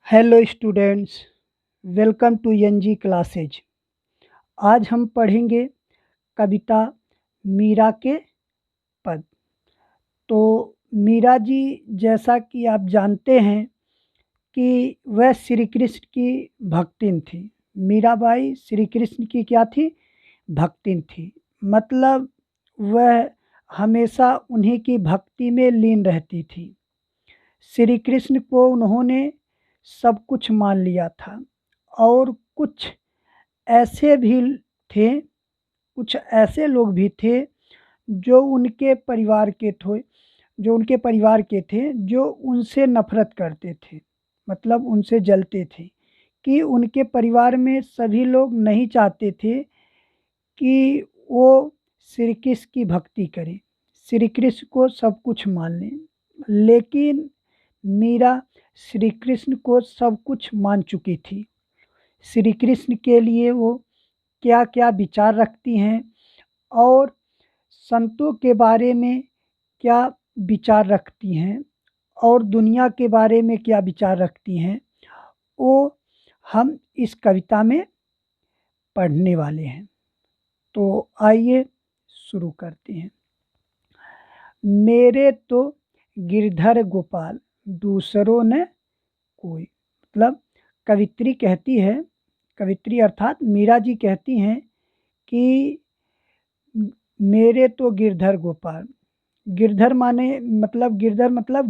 Hello students, welcome to NG classes. आज हम पढ़ेंगे कविता मीरा के पद। तो मीरा जी, जैसा कि आप जानते हैं कि वह श्री कृष्ण की भक्तिन थी। मीराबाई श्री कृष्ण की क्या थी? भक्तिन थी। मतलब वह हमेशा उन्हीं की भक्ति में लीन रहती थी। श्री कृष्ण को उन्होंने सब कुछ मान लिया था। और ऐसे भी थे कुछ ऐसे लोग भी थे जो उनके परिवार के थे जो उनसे नफरत करते थे, मतलब उनसे जलते थे कि उनके परिवार में सभी लोग नहीं चाहते थे कि वो श्री कृष्ण की भक्ति करें, श्री कृष्ण को सब कुछ मान लें। लेकिन मीरा श्री कृष्ण को सब कुछ मान चुकी थी। श्री कृष्ण के लिए वो क्या क्या विचार रखती हैं और संतों के बारे में क्या विचार रखती हैं और दुनिया के बारे में क्या विचार रखती हैं, वो हम इस कविता में पढ़ने वाले हैं। तो आइए शुरू करते हैं। मेरे तो गिरधर गोपाल, दूसरों ने कोई। मतलब कवित्री अर्थात मीरा जी कहती हैं कि मेरे तो गिरधर गोपाल। गिरधर मतलब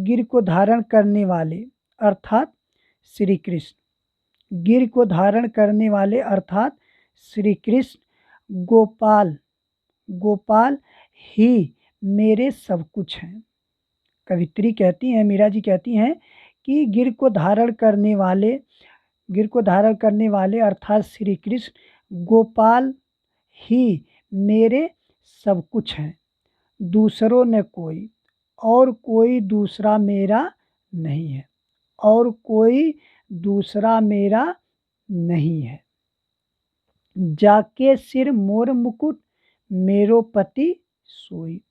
गिर को धारण करने वाले अर्थात श्री कृष्ण। गिर को धारण करने वाले अर्थात श्री कृष्ण गोपाल ही मेरे सब कुछ हैं। कवित्री कहती हैं, मीरा जी कहती हैं कि गिर को धारण करने वाले अर्थात श्री कृष्ण गोपाल ही मेरे सब कुछ हैं। दूसरों ने कोई, और कोई दूसरा मेरा नहीं है, और कोई दूसरा मेरा नहीं है। जाके सिर मोर मुकुट मेरो पति सोई।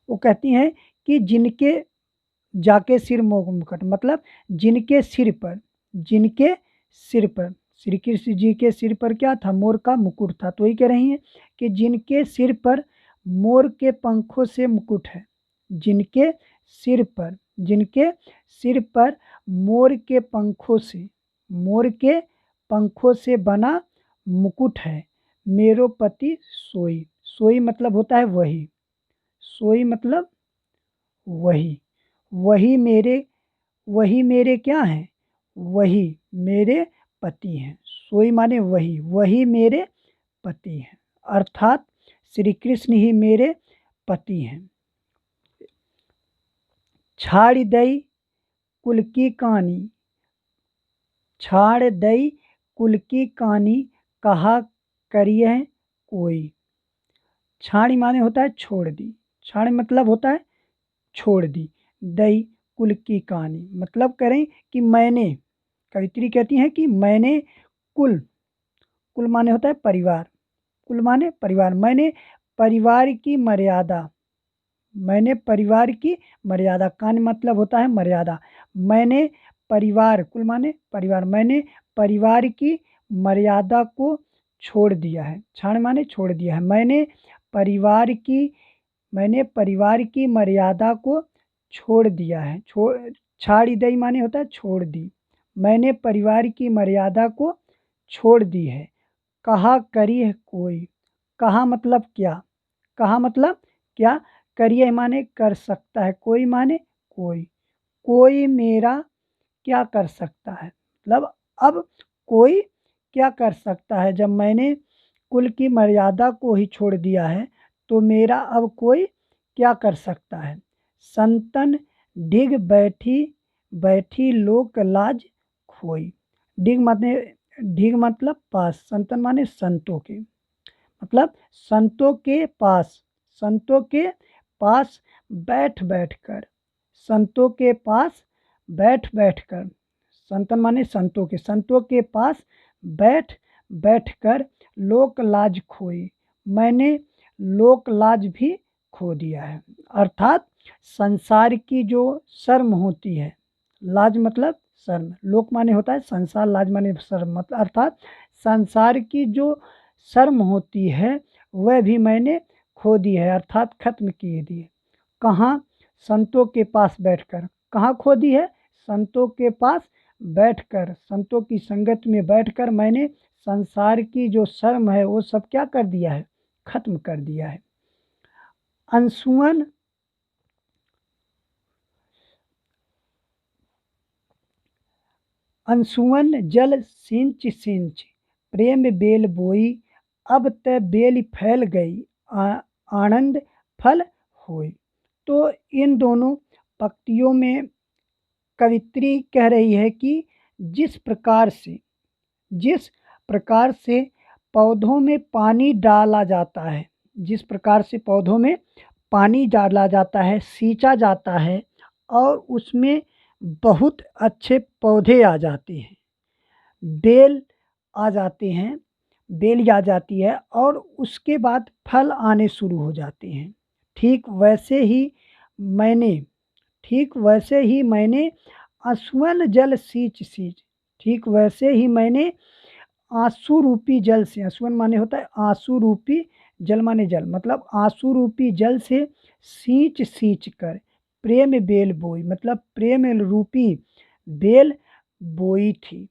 वो कहती हैं कि जिनके जाके सिर मोर मुकुट मतलब जिनके सिर पर श्री कृष्ण जी के सिर पर क्या था? मोर का मुकुट था। तो ये कह रही हैं कि जिनके सिर पर मोर के पंखों से मुकुट है, जिनके सिर पर मोर के पंखों से बना मुकुट है, मेरो पति सोई। सोई मतलब होता है वही, सोई मतलब वही मेरे क्या हैं? वही मेरे पति हैं। सोई माने वही मेरे पति हैं, अर्थात श्री कृष्ण ही मेरे पति हैं। छाड़ दई कुल की कहानी कहा करिए कोई। छाड़ी माने होता है छोड़ दी, छाड़ मतलब होता है छोड़ दी। दई कुल की कहानी मतलब करें कि मैंने, कवित्री कहती हैं कि मैंने कुल माने होता है परिवार, कुल माने परिवार। मैंने परिवार की मर्यादा, कान मतलब होता है मर्यादा। मैंने परिवार, कुल माने परिवार, मैंने परिवार की मर्यादा को छोड़ दिया है। छाड़ माने छोड़ दिया है। मैंने परिवार की मर्यादा को छोड़ दिया है। छाड़ दई माने होता है छोड़ दी। मैंने परिवार की मर्यादा को छोड़ दी है। कहा करी है कोई। कहा मतलब क्या? करिए माने कर सकता है, कोई माने कोई मेरा क्या कर सकता है। मतलब अब कोई क्या कर सकता है? जब मैंने कुल की मर्यादा को ही छोड़ दिया है तो मेरा अब कोई क्या कर सकता है। संतन डिग बैठी लोक लाज खोई। डिग मतलब पास, संतन माने संतों के, मतलब संतों के पास बैठ बैठ कर, संतन माने संतों के पास बैठ कर लोक लाज खोई। मैंने लोक लाज भी खो दिया है। अर्थात संसार की जो शर्म होती है, लाज मतलब शर्म, लोक माने होता है संसार, लाज माने शर्म, मतलब अर्थात संसार की जो शर्म होती है वह भी मैंने खो दी है, अर्थात खत्म किए दी है। कहाँ? संतों के पास बैठकर। कहाँ खो दी है? संतों के पास बैठकर, संतों की संगत में बैठकर मैंने संसार की जो शर्म है वो सब क्या कर दिया है? खत्म कर दिया है। अंशुमन अंशुमन जल सिंच सिंच प्रेम बेल बोई, अब त बेल फैल गई आनंद फल होई। तो इन दोनों पंक्तियों में कवित्री कह रही है कि जिस प्रकार से जिस प्रकार से पौधों में पानी डाला जाता है, जिस प्रकार से पौधों में पानी डाला जाता है, सींचा जाता है और उसमें बहुत अच्छे पौधे आ जाते हैं, बेल आ जाते हैं, बेल आ जाती है और उसके बाद फल आने शुरू हो जाते हैं। ठीक वैसे ही मैंने ठीक वैसे ही मैंने आंसुअन जल सींच सींच ठीक वैसे ही मैंने आंसू रूपी जल से, आंसुअन माने होता है आंसू रूपी, जल माने जल, मतलब आंसू रूपी जल से सींच सींच कर प्रेम बेल बोई, मतलब प्रेम रूपी बेल बोई थी।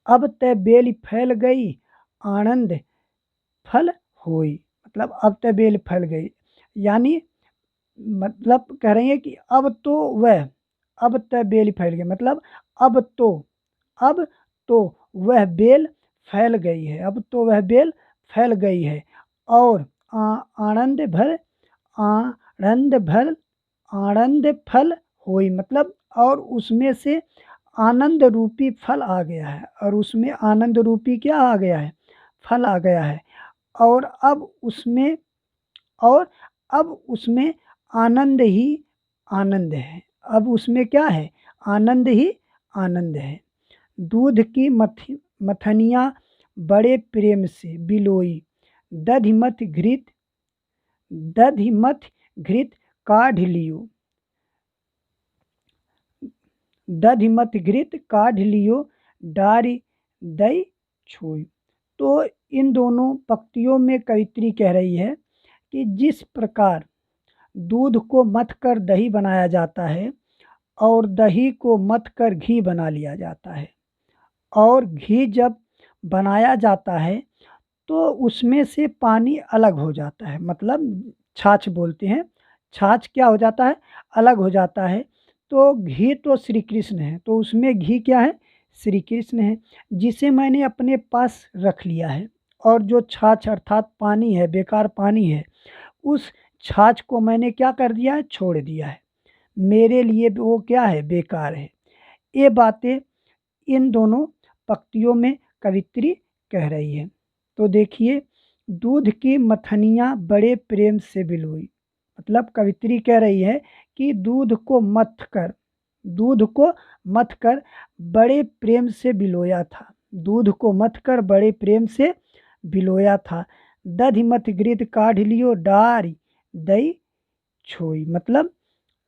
अब ते बेल फैल गई आनंद फल होई, मतलब अब ते बेल फैल गई, यानी मतलब कह रही है कि अब तो वह, अब त बेल फैल गई, मतलब अब तो अब तो वह बेल फैल गई है, अब तो वह बेल फैल गई है और आनंद भर आनंद भर आनंद फल होई, मतलब और उसमें से आनंद रूपी फल आ गया है, और उसमें आनंद रूपी क्या आ गया है? फल आ गया है। और अब उसमें और अब उसमें आनंद ही आनंद है, अब उसमें क्या है? आनंद ही आनंद है। दूध की मथनियाँ बड़े प्रेम से बिलोई, दधि मथ घृत दधि मथ घृत काढ़ लियो, दधि मथ घृत काढ़ लियो डारी दई छोई। तो इन दोनों पंक्तियों में कवित्री कह रही है कि जिस प्रकार दूध को मथ कर दही बनाया जाता है और दही को मथ कर घी बना लिया जाता है, और घी जब बनाया जाता है तो उसमें से पानी अलग हो जाता है, मतलब छाछ बोलते हैं, छाछ क्या हो जाता है? अलग हो जाता है। तो घी तो श्री कृष्ण है, तो उसमें घी क्या है? श्री कृष्ण है, जिसे मैंने अपने पास रख लिया है, और जो छाछ अर्थात पानी है, बेकार पानी है, उस छाछ को मैंने क्या कर दिया है? छोड़ दिया है, मेरे लिए वो क्या है? बेकार है। ये बातें इन दोनों पंक्तियों में कवित्री कह रही है। तो देखिए, दूध की मथनियाँ बड़े प्रेम से बिलोई, मतलब कवित्री कह रही है कि दूध को मथ कर बड़े प्रेम से बिलोया था, दूध को मथ कर बड़े प्रेम से बिलोया था। दधि मथ घृत काढ़ लियो डारी दई छोई, मतलब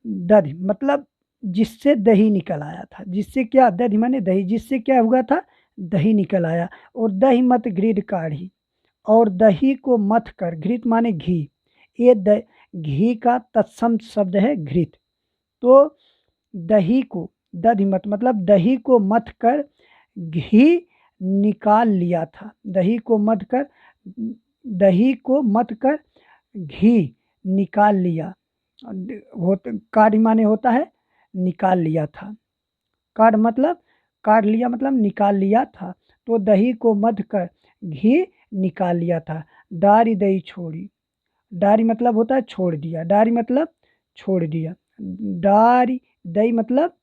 दधि मतलब जिससे दही निकल आया था, जिससे क्या? दधि माने दही, जिससे क्या हुआ था? दही निकल आया। और दही मत घृत काढ़ी, और दही को मथ कर, घृत माने घी, ये घी का तत्सम शब्द है घृत। तो दही को दधि मत मतलब दही को मथ कर घी निकाल लिया था, दही को मथ कर घी निकाल लिया, काढ़ माने होता है निकाल लिया था, काढ़ मतलब काढ़ लिया मतलब निकाल लिया था। तो दही को मथ कर घी निकाल लिया था, डारी दही छोड़ी, डारी मतलब होता है छोड़ दिया, डारी मतलब छोड़ दिया, डारी दही मतलब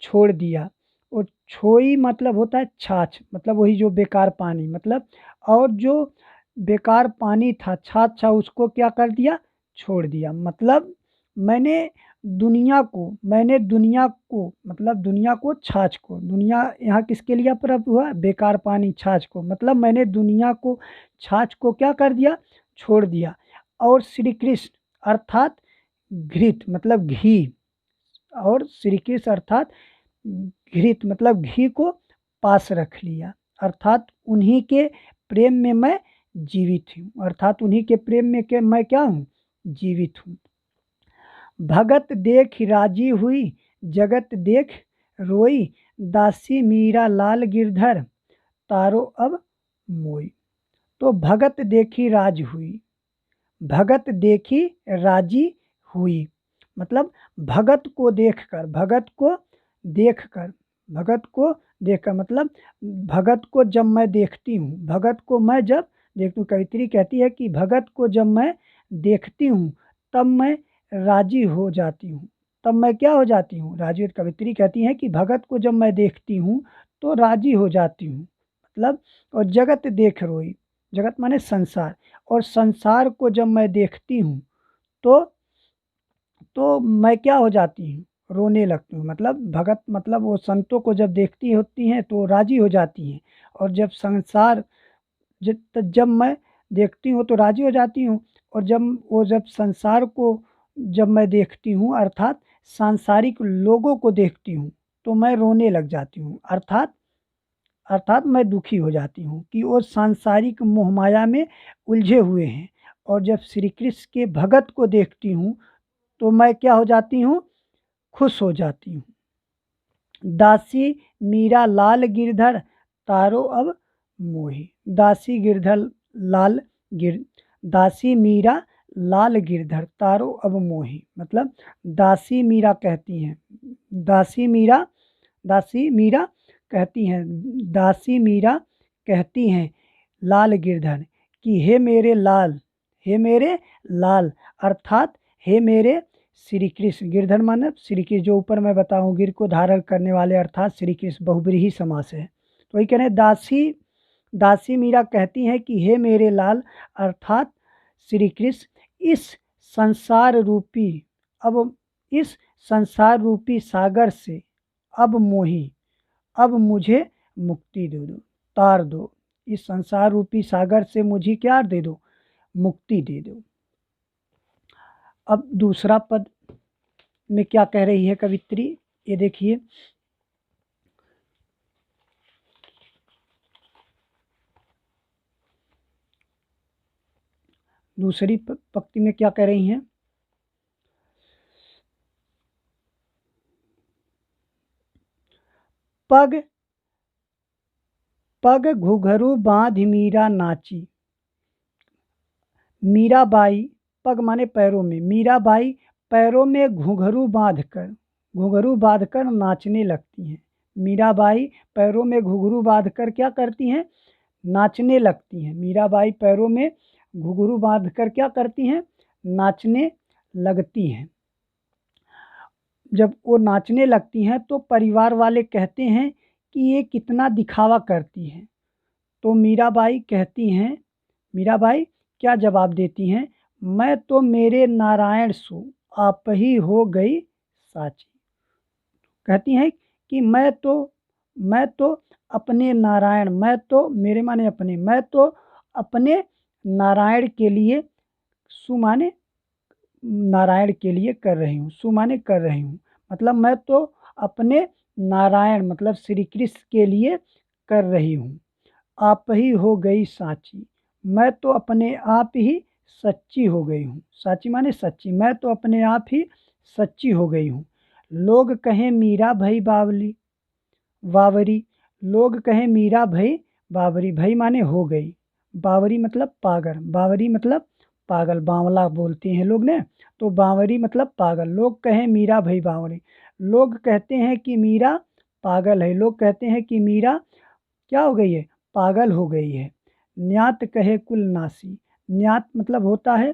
छोड़ दिया, और छोई मतलब होता है छाछ, मतलब वही जो बेकार पानी, मतलब और जो बेकार पानी था, छाछ था, उसको क्या कर दिया? छोड़ दिया। मतलब मैंने दुनिया को मतलब दुनिया को, छाछ को, दुनिया यहाँ किसके लिए प्रयोग हुआ? बेकार पानी, छाछ को, मतलब मैंने दुनिया को, छाछ को क्या कर दिया? छोड़ दिया। और श्री कृष्ण अर्थात घृत मतलब घी, और श्री कृष्ण अर्थात घृत मतलब घी को पास रख लिया, अर्थात उन्हीं के प्रेम में मैं जीवित हूँ, अर्थात उन्हीं के प्रेम में के मैं क्या हूँ, जीवित हूँ। भगत देख राजी हुई, जगत देख रोई, दासी मीरा लाल गिरधर, तारो अब मोई। तो भगत देखी राज हुई, भगत देखी राजी हुई, मतलब भगत को देखकर, भगत को देखकर, भगत को देखकर मतलब भगत को जब मैं देखती हूँ, भगत को मैं जब देखती हूँ, कवित्री कहती है कि भगत को जब मैं देखती हूँ तब मैं राजी हो जाती हूँ, तब मैं क्या हो जाती हूँ, राजी। कवित्री कहती है कि भगत को जब मैं देखती हूँ तो राजी हो जाती हूँ, मतलब और जगत देख रोई, जगत माने संसार, और संसार को जब मैं देखती हूँ तो मैं क्या हो जाती हूँ, रोने लगती हूँ। मतलब भगत मतलब वो संतों को जब देखती होती हैं तो राजी हो जाती हैं, और जब संसार जब मैं देखती हूँ तो राजी हो जाती हूँ, और जब संसार को जब मैं देखती हूँ अर्थात सांसारिक लोगों को देखती हूँ तो मैं रोने लग जाती हूँ, अर्थात मैं दुखी हो जाती हूँ कि वो सांसारिक मोहमाया में उलझे हुए हैं। और जब श्री कृष्ण के भगत को देखती हूँ तो मैं क्या हो जाती हूँ, खुश हो जाती हूँ। दासी मीरा लाल गिरधर, तारो अब मोही, दासी गिरधर लाल गिर दासी मीरा लाल गिरधर, तारो अब मोही, मतलब दासी मीरा कहती हैं, दासी मीरा दासी मीरा कहती हैं, दासी मीरा कहती हैं लाल गिरधर कि हे मेरे लाल, हे मेरे लाल, अर्थात हे मेरे श्री कृष्ण। गिरधर माने श्री कृष्ण, जो ऊपर मैं बताऊँ गिर को धारण करने वाले, अर्थात श्री कृष्ण बहुब्रीही समास है। तो वही कह रहे दासी मीरा कहती हैं कि हे मेरे लाल, अर्थात श्री कृष्ण अब इस संसार रूपी सागर से अब मोही, अब मुझे मुक्ति दे दो, तार दो, इस संसार रूपी सागर से मुझे क्या दे दो, मुक्ति दे दो। अब दूसरा पद में क्या कह रही है कवित्री, ये देखिए, दूसरी पंक्ति में क्या कह रही हैं, पग पग घुघरू बांध मीरा नाची, मीराबाई, पग माने पैरों में, मीराबाई पैरों में घुंघरू बांधकर नाचने लगती हैं। मीराबाई पैरों में घुंघरू बांधकर क्या करती हैं, नाचने लगती हैं। मीराबाई पैरों में घुंघरू बांधकर क्या करती हैं, नाचने लगती हैं। जब वो नाचने लगती हैं तो परिवार वाले कहते हैं कि ये कितना दिखावा करती हैं। तो मीराबाई क्या जवाब देती हैं, मैं तो मेरे नारायण सु आप ही हो गई साची। कहती हैं कि मैं तो अपने नारायण, मैं तो मेरे माने अपने, मैं तो अपने नारायण के लिए, सु माने नारायण के लिए कर रही हूँ, सु माने कर रही हूँ, मतलब मैं तो अपने नारायण मतलब श्री कृष्ण के लिए कर रही हूँ। आप ही हो गई साची, मैं तो अपने आप ही सच्ची हो गई हूँ, साची माने सच्ची, मैं तो अपने आप ही सच्ची हो गई हूँ। लोग कहें मीरा भई बावरी, लोग कहें मीरा भई बावरी, भई माने हो गई, बावरी मतलब पागल, बावरी मतलब पागल, बावला बोलते हैं लोग ने, तो बावरी मतलब पागल। लोग कहें मीरा भई बावरी, लोग कहते हैं कि मीरा पागल है, लोग कहते हैं कि मीरा क्या हो गई है, पागल हो गई है। न्यात कहे कुल नासी, न्यात मतलब होता है,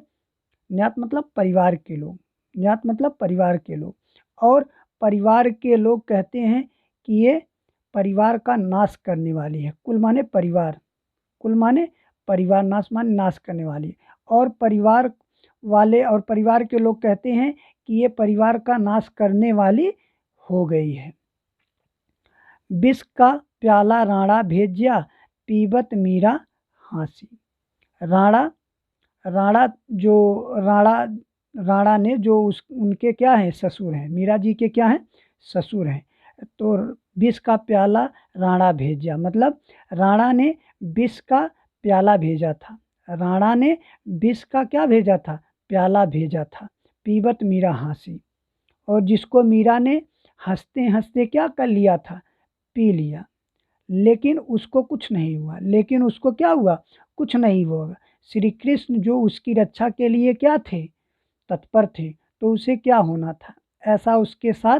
न्यात मतलब परिवार के लोग, न्यात मतलब परिवार के लोग, और परिवार के लोग कहते हैं कि ये परिवार का नाश करने वाली है। कुल माने परिवार, कुल माने परिवार, नाश माने नाश करने वाली, और परिवार वाले और परिवार के लोग कहते हैं कि ये परिवार का नाश करने वाली हो गई है। विष का प्याला राणा भेजिया, पीबत मीरा हाँसी। राणा राणा जो राणा राणा ने जो उनके क्या हैं, ससुर हैं, मीरा जी के क्या हैं, ससुर हैं, तो विष का प्याला राणा भेजा, मतलब राणा ने विष का प्याला भेजा था। राणा ने विष का क्या भेजा था, प्याला भेजा था। पीबत मीरा हंसी, और जिसको मीरा ने हंसते हंसते क्या कर लिया था, पी लिया। लेकिन उसको कुछ नहीं हुआ, लेकिन उसको क्या हुआ, कुछ नहीं हुआ। श्री कृष्ण जो उसकी रक्षा के लिए क्या थे, तत्पर थे, तो उसे क्या होना था, ऐसा उसके साथ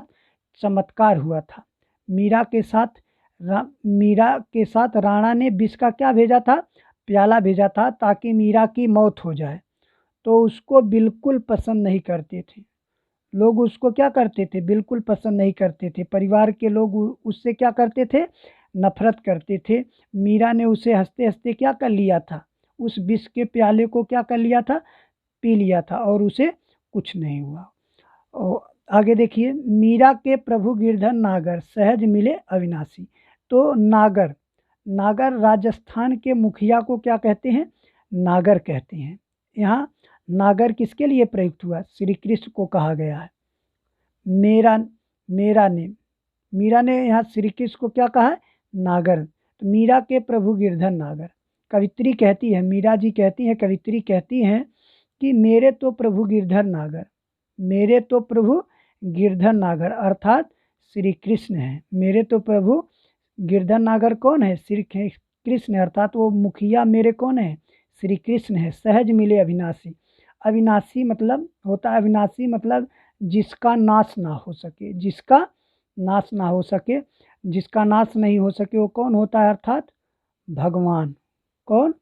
चमत्कार हुआ था। मीरा के साथ राणा ने विष का क्या भेजा था, प्याला भेजा था, ताकि मीरा की मौत हो जाए। तो उसको बिल्कुल पसंद नहीं करते थे लोग, उसको क्या करते थे, बिल्कुल पसंद नहीं करते थे। परिवार के लोग उससे क्या करते थे, नफरत करते थे। मीरा ने उसे हंसते हंसते क्या कर लिया था, उस विष के प्याले को क्या कर लिया था, पी लिया था, और उसे कुछ नहीं हुआ। और आगे देखिए, मीरा के प्रभु गिरधर नागर सहज मिले अविनाशी। तो नागर, नागर राजस्थान के मुखिया को क्या कहते हैं, नागर कहते हैं। यहाँ नागर किसके लिए प्रयुक्त हुआ, श्री कृष्ण को कहा गया है। मेरा मेरा ने मीरा ने यहाँ श्री कृष्ण को क्या कहा है, नागर। तो मीरा के प्रभु गिरधर नागर। कवित्री कहती है, मीरा जी कहती हैं, कवित्री कहती हैं कि मेरे तो प्रभु गिरधर नागर, मेरे तो प्रभु गिरधर नागर, अर्थात श्री कृष्ण है। मेरे तो प्रभु गिरधर नागर कौन है, श्री कृष्ण, अर्थात वो मुखिया मेरे कौन है, श्री कृष्ण है। सहज मिले अविनाशी, अविनाशी मतलब होता है, अविनाशी मतलब जिसका नाश ना हो सके, जिसका नाश ना हो सके, जिसका नाश नहीं हो सके, वो कौन होता है, अर्थात भगवान। कौन,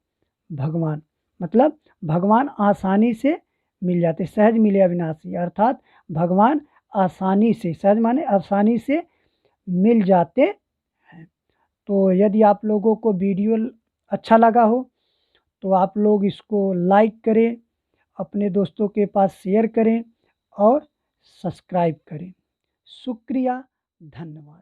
भगवान, मतलब भगवान आसानी से मिल जाते। सहज मिले अविनाशी, अर्थात भगवान आसानी से, सहज माने आसानी से मिल जाते हैं। तो यदि आप लोगों को वीडियो अच्छा लगा हो तो आप लोग इसको लाइक करें, अपने दोस्तों के पास शेयर करें और सब्सक्राइब करें। शुक्रिया, धन्यवाद।